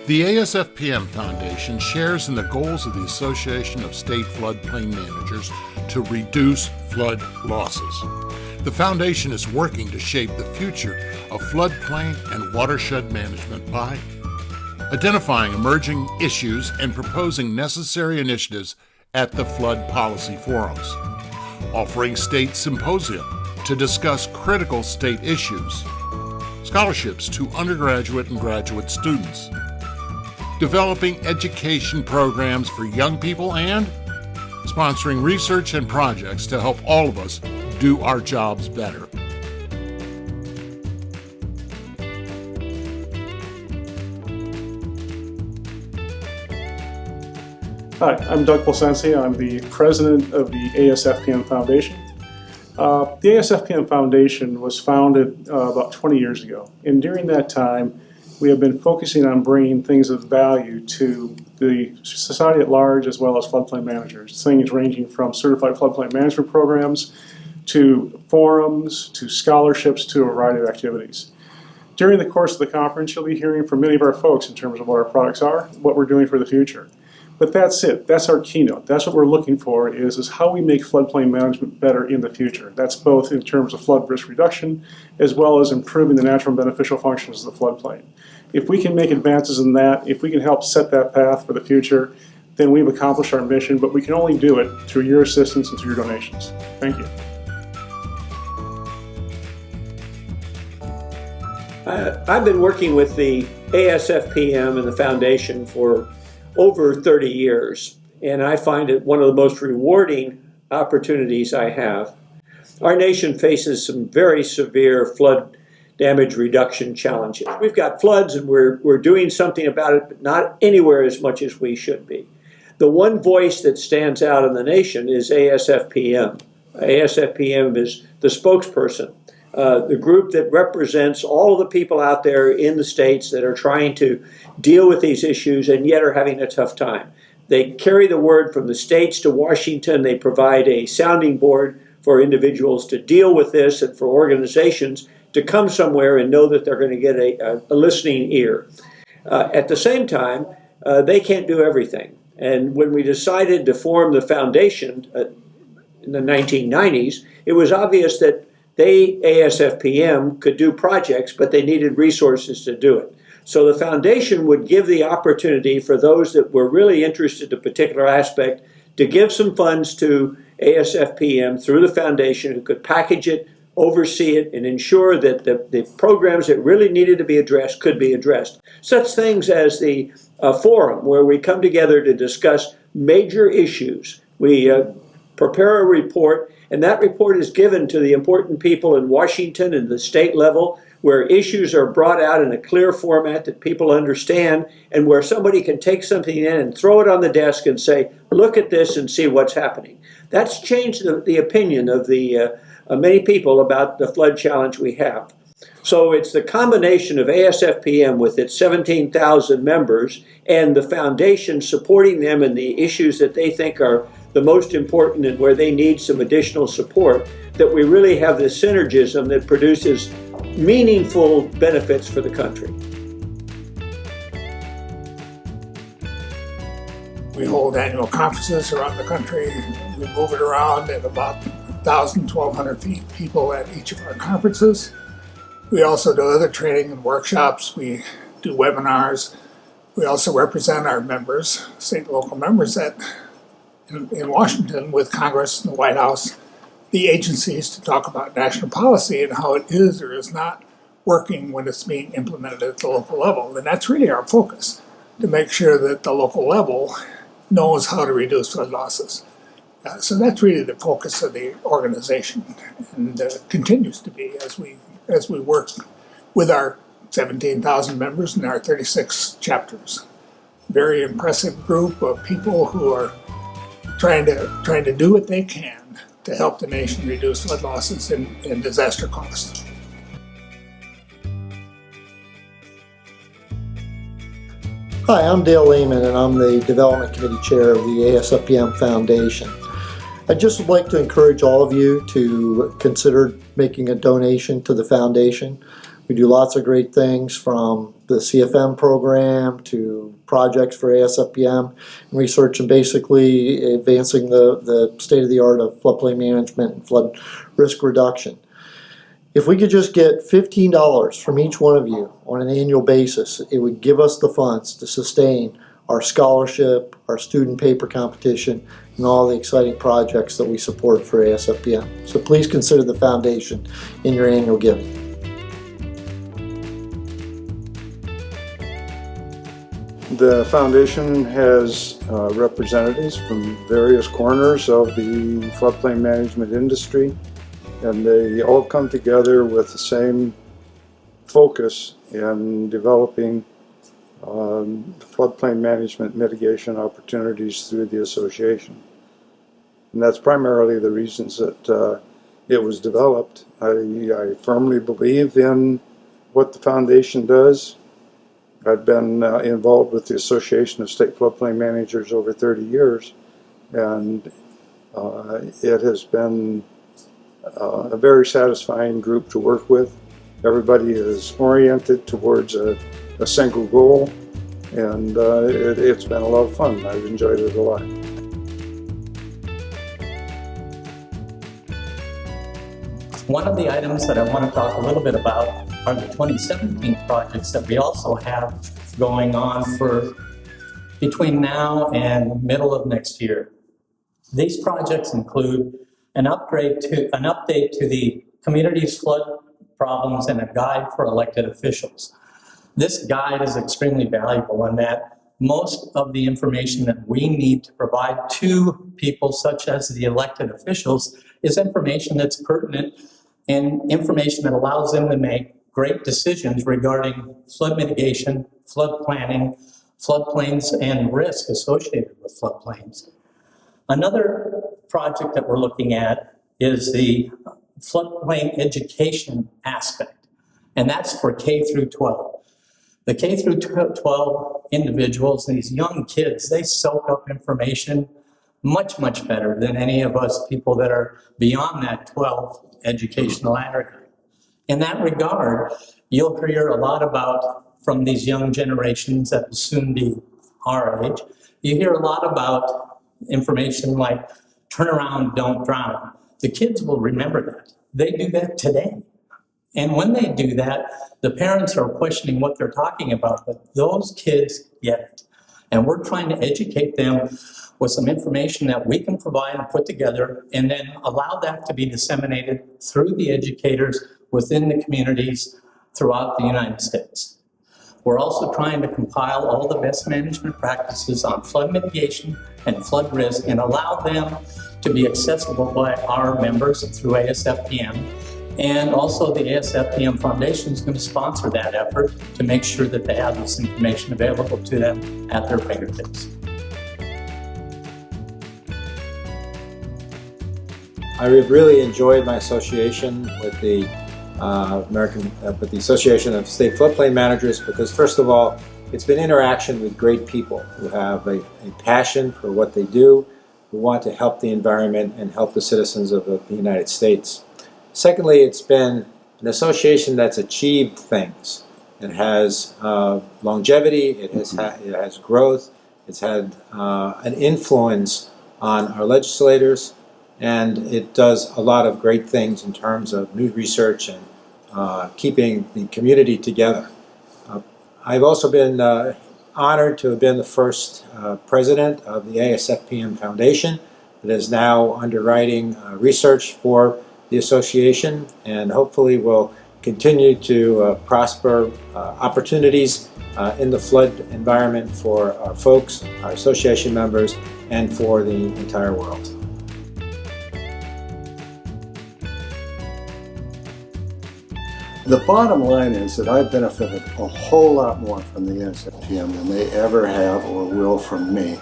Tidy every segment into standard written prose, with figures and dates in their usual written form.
The ASFPM Foundation shares in the goals of the Association of State Floodplain Managers to reduce flood losses. The foundation is working to shape the future of floodplain and watershed management by identifying emerging issues and proposing necessary initiatives at the flood policy forums, offering state symposia to discuss critical state issues, scholarships to undergraduate and graduate students, developing education programs for young people, and sponsoring research and projects to help all of us do our jobs better. Hi, I'm Doug Plasensi. I'm the president of the ASFPM Foundation. The ASFPM Foundation was founded about 20 years ago, and during that time we have been focusing on bringing things of value to the society at large as well as floodplain managers. Things ranging from certified floodplain management programs to forums to scholarships to a variety of activities. During the course of the conference, you'll be hearing from many of our folks in terms of what our products are, what we're doing for the future. But that's it. That's our keynote. That's what we're looking for is how we make floodplain management better in the future. That's both in terms of flood risk reduction as well as improving the natural and beneficial functions of the floodplain. If we can make advances in that, if we can help set that path for the future, then we've accomplished our mission, but we can only do it through your assistance and through your donations. Thank you. I've been working with the ASFPM and the Foundation for over 30 years, and I find it one of the most rewarding opportunities I have. Our nation faces some very severe flood damage reduction challenges. We've got floods and we're doing something about it, but not anywhere as much as we should be. The one voice that stands out in the nation is ASFPM. ASFPM is the spokesperson, the group that represents all of the people out there in the states that are trying to deal with these issues and yet are having a tough time. They carry the word from the states to Washington. They provide a sounding board for individuals to deal with this and for organizations to come somewhere and know that they're going to get a listening ear. At the same time, they can't do everything. And when we decided to form the foundation in the 1990s, it was obvious that ASFPM could do projects, but they needed resources to do it. So the foundation would give the opportunity for those that were really interested in a particular aspect to give some funds to ASFPM through the foundation, who could package it, oversee it, and ensure that the programs that really needed to be addressed could be addressed. Such things as the forum, where we come together to discuss major issues. We prepare a report, and that report is given to the important people in Washington and the state level, where issues are brought out in a clear format that people understand, and where somebody can take something in and throw it on the desk and say, look at this and see what's happening. That's changed the opinion of the many people about the flood challenge we have. So it's the combination of ASFPM with its 17,000 members and the foundation supporting them in the issues that they think are the most important and where they need some additional support, that we really have this synergism that produces meaningful benefits for the country. We hold annual conferences around the country. We move it around at about 1,000, 1,200 people at each of our conferences. We also do other training and workshops. We do webinars. We also represent our members, state and local members in Washington with Congress and the White House, the agencies, to talk about national policy and how it is or is not working when it's being implemented at the local level. And that's really our focus, to make sure that the local level knows how to reduce flood losses. So that's really the focus of the organization, and continues to be as we work with our 17,000 members and our 36 chapters. Very impressive group of people who are trying to do what they can to help the nation reduce flood losses and disaster costs. Hi, I'm Dale Lehman, and I'm the Development Committee Chair of the ASFPM Foundation. I'd just like to encourage all of you to consider making a donation to the foundation. We do lots of great things, from the CFM program to projects for ASFPM and research, and basically advancing the state-of-the-art of floodplain management and flood risk reduction. If we could just get $15 from each one of you on an annual basis, it would give us the funds to sustain our scholarship, our student paper competition, and all the exciting projects that we support for ASFPM. So please consider the foundation in your annual giving. The foundation has representatives from various corners of the floodplain management industry, and they all come together with the same focus in developing floodplain management mitigation opportunities through the association. And that's primarily the reasons that it was developed. I firmly believe in what the foundation does. I've been involved with the Association of State Floodplain Managers over 30 years, and it has been a very satisfying group to work with. Everybody is oriented towards a single goal, and it's been a lot of fun. I've enjoyed it a lot. One of the items that I want to talk a little bit about are the 2017 projects that we also have going on for between now and middle of next year. These projects include an update to the community's flood problems and a guide for elected officials. This guide is extremely valuable in that most of the information that we need to provide to people such as the elected officials is information that's pertinent and information that allows them to make great decisions regarding flood mitigation, flood planning, floodplains, and risk associated with floodplains. Another project that we're looking at is the floodplain education aspect, and that's for K through 12. The K through 12 individuals, these young kids, they soak up information much, much better than any of us people that are beyond that 12 educational aggregate. In that regard, you'll hear a lot about, from these young generations that will soon be our age, you hear a lot about information like turn around, don't drown. The kids will remember that. They do that today. And when they do that, the parents are questioning what they're talking about, but those kids get it. And we're trying to educate them with some information that we can provide and put together, and then allow that to be disseminated through the educators within the communities throughout the United States. We're also trying to compile all the best management practices on flood mitigation and flood risk and allow them to be accessible by our members through ASFPM. And also the ASFPM Foundation is going to sponsor that effort to make sure that they have this information available to them at their fingertips. I have really enjoyed my association with the with the Association of State Floodplain Managers, because first of all, it's been interaction with great people who have a passion for what they do, who want to help the environment and help the citizens of the United States. Secondly, it's been an association that's achieved things. It has longevity, it has growth, it's had an influence on our legislators, and it does a lot of great things in terms of new research and keeping the community together. I've also been honored to have been the first president of the ASFPM Foundation that is now underwriting research for the association, and hopefully will continue to prosper opportunities in the flood environment for our folks, our association members, and for the entire world. The bottom line is that I've benefited a whole lot more from the ASFPM than they ever have or will from me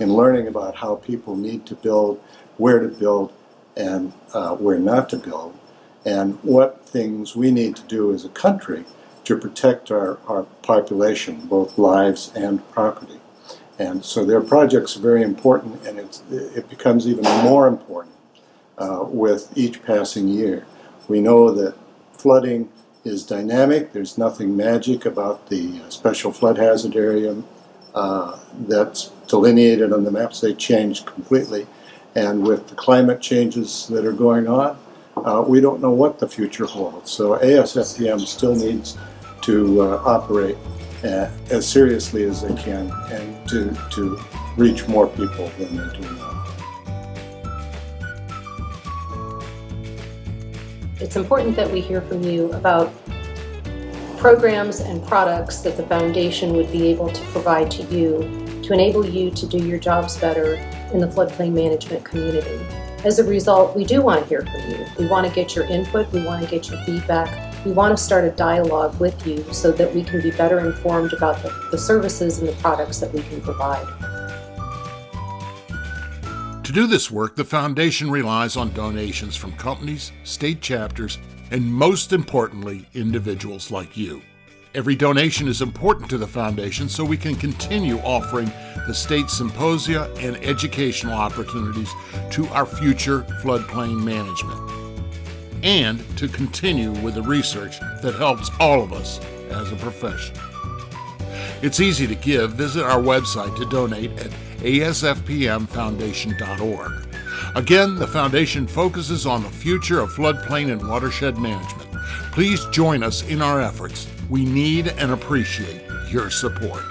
in learning about how people need to build, where to build, and where not to build, and what things we need to do as a country to protect our population, both lives and property. And so their projects are very important, and it becomes even more important with each passing year. We know that flooding is dynamic. There's nothing magic about the special flood hazard area that's delineated on the maps. They change completely. And with the climate changes that are going on, we don't know what the future holds. So ASFPM still needs to operate as seriously as they can and to reach more people than they do now. It's important that we hear from you about programs and products that the foundation would be able to provide to you to enable you to do your jobs better in the floodplain management community. As a result, we do want to hear from you. We want to get your input, we want to get your feedback, we want to start a dialogue with you so that we can be better informed about the services and the products that we can provide. To do this work, the Foundation relies on donations from companies, state chapters, and most importantly, individuals like you. Every donation is important to the Foundation so we can continue offering the state symposia and educational opportunities to our future floodplain management, and to continue with the research that helps all of us as a profession. It's easy to give. Visit our website to donate at asfpmfoundation.org. Again, the Foundation focuses on the future of floodplain and watershed management. Please join us in our efforts. We need and appreciate your support.